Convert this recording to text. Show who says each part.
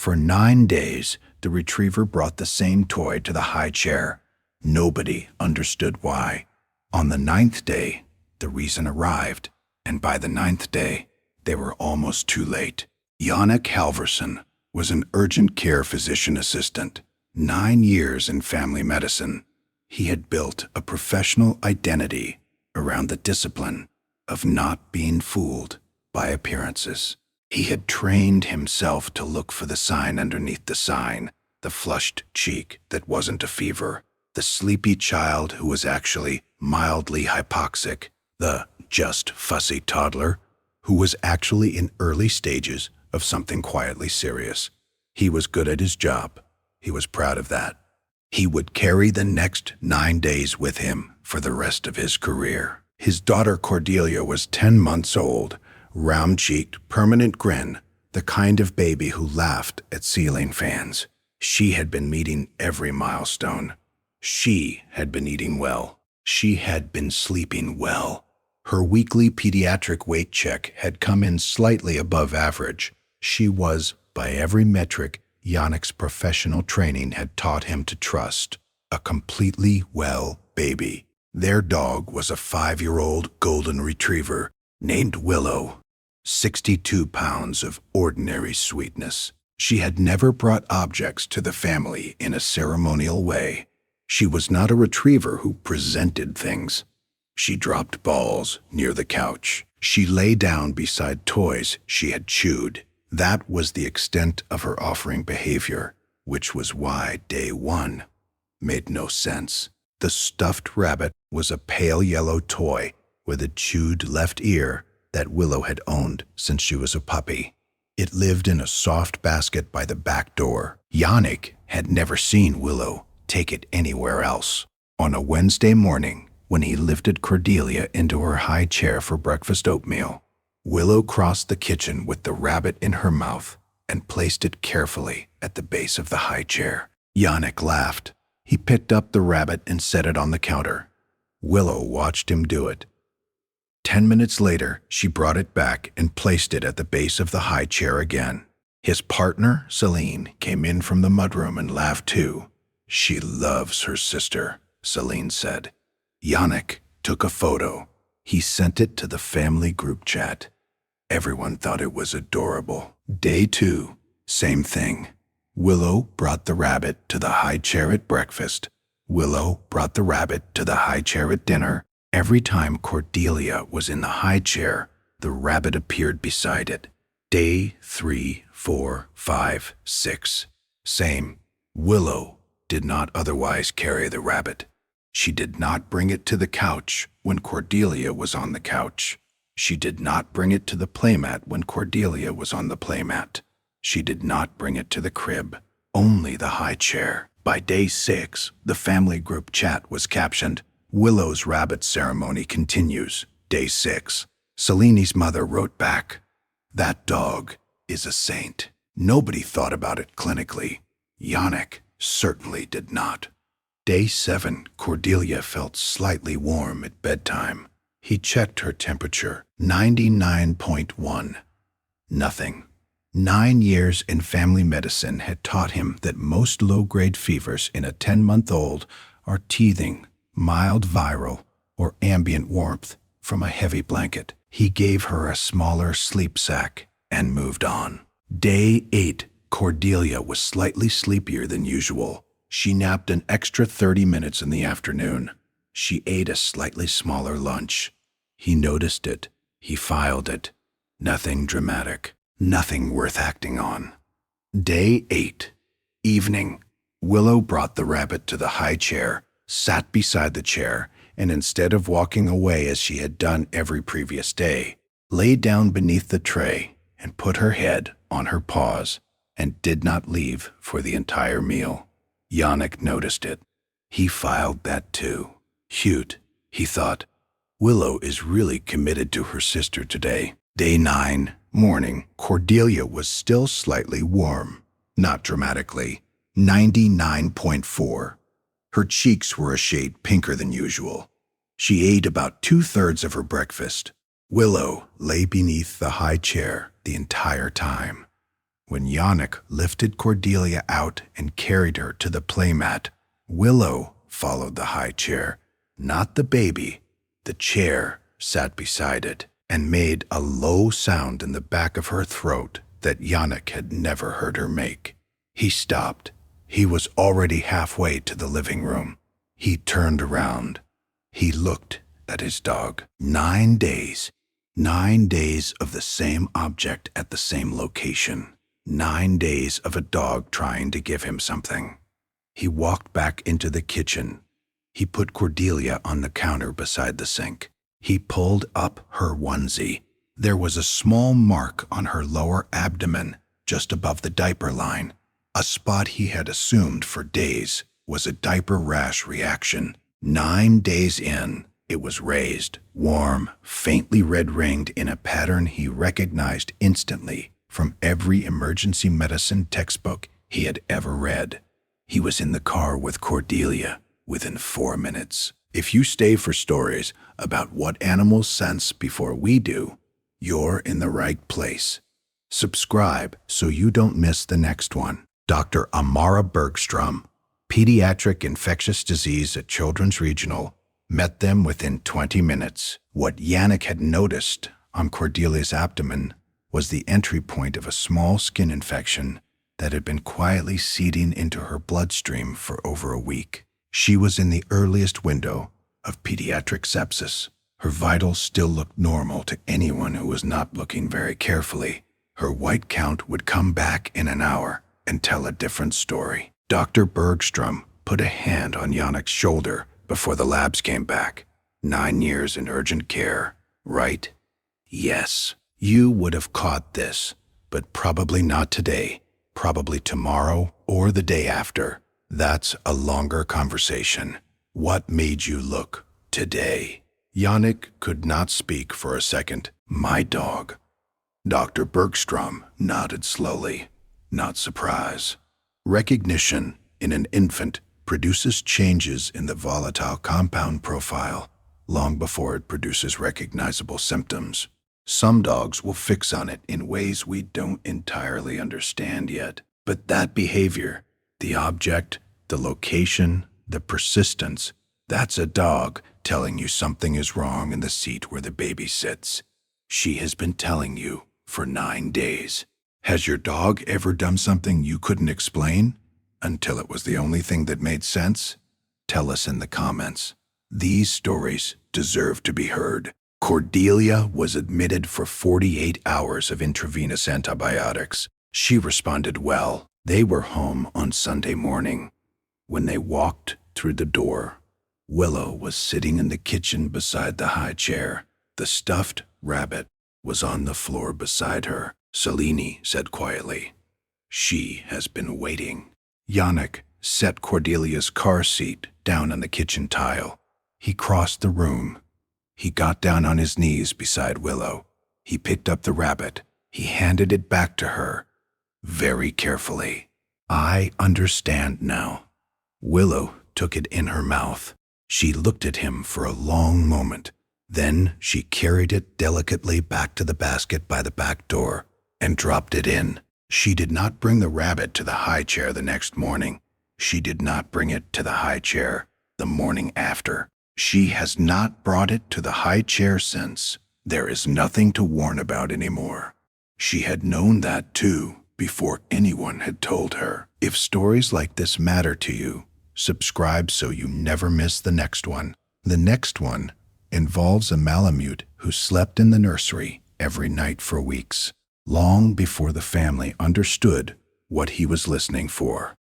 Speaker 1: For 9 days, the retriever brought the same toy to the high chair. Nobody understood why. On the 9th day, the reason arrived, and by the 9th day, they were almost too late. Yannick Halverson was an urgent care physician assistant, 9 years in family medicine. He had built a professional identity around the discipline of not being fooled by appearances. He had trained himself to look for the sign underneath the sign, the flushed cheek that wasn't a fever, the sleepy child who was actually mildly hypoxic, the just fussy toddler who was actually in early stages of something quietly serious. He was good at his job. He was proud of that. He would carry the next 9 days with him for the rest of his career. His daughter Cordelia was 10 months old, round-cheeked, permanent grin, the kind of baby who laughed at ceiling fans. She had been meeting every milestone. She had been eating well. She had been sleeping well. Her weekly pediatric weight check had come in slightly above average. She was, by every metric, Yannick's professional training had taught him to trust, a completely well baby. Their dog was a 5-year-old golden retriever named Willow, 62 pounds of ordinary sweetness. She had never brought objects to the family in a ceremonial way. She was not a retriever who presented things. She dropped balls near the couch. She lay down beside toys she had chewed. That was the extent of her offering behavior, which was why day 1 made no sense. The stuffed rabbit was a pale yellow toy with a chewed left ear that Willow had owned since she was a puppy. It lived in a soft basket by the back door. Yannick had never seen Willow take it anywhere else. On a Wednesday morning, when he lifted Cordelia into her high chair for breakfast oatmeal, Willow crossed the kitchen with the rabbit in her mouth and placed it carefully at the base of the high chair. Yannick laughed. He picked up the rabbit and set it on the counter. Willow watched him do it. 10 minutes later, she brought it back and placed it at the base of the high chair again. His partner, Celine, came in from the mudroom and laughed too. "She loves her sister," Celine said. Yannick took a photo. He sent it to the family group chat. Everyone thought it was adorable. Day 2, same thing. Willow brought the rabbit to the high chair at breakfast. Willow brought the rabbit to the high chair at dinner. Every time Cordelia was in the high chair, the rabbit appeared beside it. Day 3, 4, 5, 6. Same. Willow did not otherwise carry the rabbit. She did not bring it to the couch when Cordelia was on the couch. She did not bring it to the playmat when Cordelia was on the playmat. She did not bring it to the crib, only the high chair. By day 6, the family group chat was captioned, "Willow's rabbit ceremony continues. Day 6. Celine's mother wrote back, "That dog is a saint." Nobody thought about it clinically. Yannick certainly did not. Day 7, Cordelia felt slightly warm at bedtime. He checked her temperature, 99.1. Nothing. 9 years in family medicine had taught him that most low-grade fevers in a 10-month-old are teething, mild viral, or ambient warmth from a heavy blanket. He gave her a smaller sleep sack and moved on. Day 8, Cordelia was slightly sleepier than usual. She napped an extra 30 minutes in the afternoon. She ate a slightly smaller lunch. He noticed it. He filed it. Nothing dramatic. Nothing worth acting on. Day 8, evening. Willow brought the rabbit to the high chair, sat beside the chair, and instead of walking away as she had done every previous day, lay down beneath the tray and put her head on her paws and did not leave for the entire meal. Yannick noticed it. He filed that too. Cute, he thought. Willow is really committed to her sister today. Day 9, morning. Cordelia was still slightly warm, not dramatically, 99.4. Her cheeks were a shade pinker than usual. She ate about 2/3 of her breakfast. Willow lay beneath the high chair the entire time. When Yannick lifted Cordelia out and carried her to the playmat, Willow followed the high chair. Not the baby. The chair sat beside it and made a low sound in the back of her throat that Yannick had never heard her make. He stopped. He was already halfway to the living room. He turned around. He looked at his dog. 9 days. 9 days of the same object at the same location. 9 days of a dog trying to give him something. He walked back into the kitchen. He put Cordelia on the counter beside the sink. He pulled up her onesie. There was a small mark on her lower abdomen, just above the diaper line. A spot he had assumed for days was a diaper rash reaction. 9 days in, it was raised, warm, faintly red-ringed in a pattern he recognized instantly from every emergency medicine textbook he had ever read. He was in the car with Cordelia within 4 minutes. If you stay for stories about what animals sense before we do, you're in the right place. Subscribe so you don't miss the next one. Dr. Amara Bergstrom, pediatric infectious disease at Children's Regional, met them within 20 minutes. What Yannick had noticed on Cordelia's abdomen was the entry point of a small skin infection that had been quietly seeding into her bloodstream for over a week. She was in the earliest window of pediatric sepsis. Her vitals still looked normal to anyone who was not looking very carefully. Her white count would come back in an hour and tell a different story. Dr. Bergstrom put a hand on Yannick's shoulder before the labs came back. 9 years in urgent care, right? Yes. You would have caught this, but probably not today, probably tomorrow or the day after. That's a longer conversation. What made you look today? Yannick could not speak for a second. My dog. Dr. Bergstrom nodded slowly, not surprise. Recognition in an infant produces changes in the volatile compound profile long before it produces recognizable symptoms. Some dogs will fix on it in ways we don't entirely understand yet. But that behavior, the object, the location, the persistence, that's a dog telling you something is wrong in the seat where the baby sits. She has been telling you for 9 days. Has your dog ever done something you couldn't explain until it was the only thing that made sense? Tell us in the comments. These stories deserve to be heard. Cordelia was admitted for 48 hours of intravenous antibiotics. She responded well. They were home on Sunday morning. When they walked through the door, Willow was sitting in the kitchen beside the high chair. The stuffed rabbit was on the floor beside her. Selene said quietly, "She has been waiting." Yannick set Cordelia's car seat down on the kitchen tile. He crossed the room. He got down on his knees beside Willow. He picked up the rabbit. He handed it back to her, very carefully. "I understand now." Willow took it in her mouth. She looked at him for a long moment. Then she carried it delicately back to the basket by the back door and dropped it in. She did not bring the rabbit to the high chair the next morning. She did not bring it to the high chair the morning after. She has not brought it to the high chair since. There is nothing to warn about anymore. She had known that too before anyone had told her. If stories like this matter to you, subscribe so you never miss the next one. The next one involves a Malamute who slept in the nursery every night for weeks, long before the family understood what he was listening for.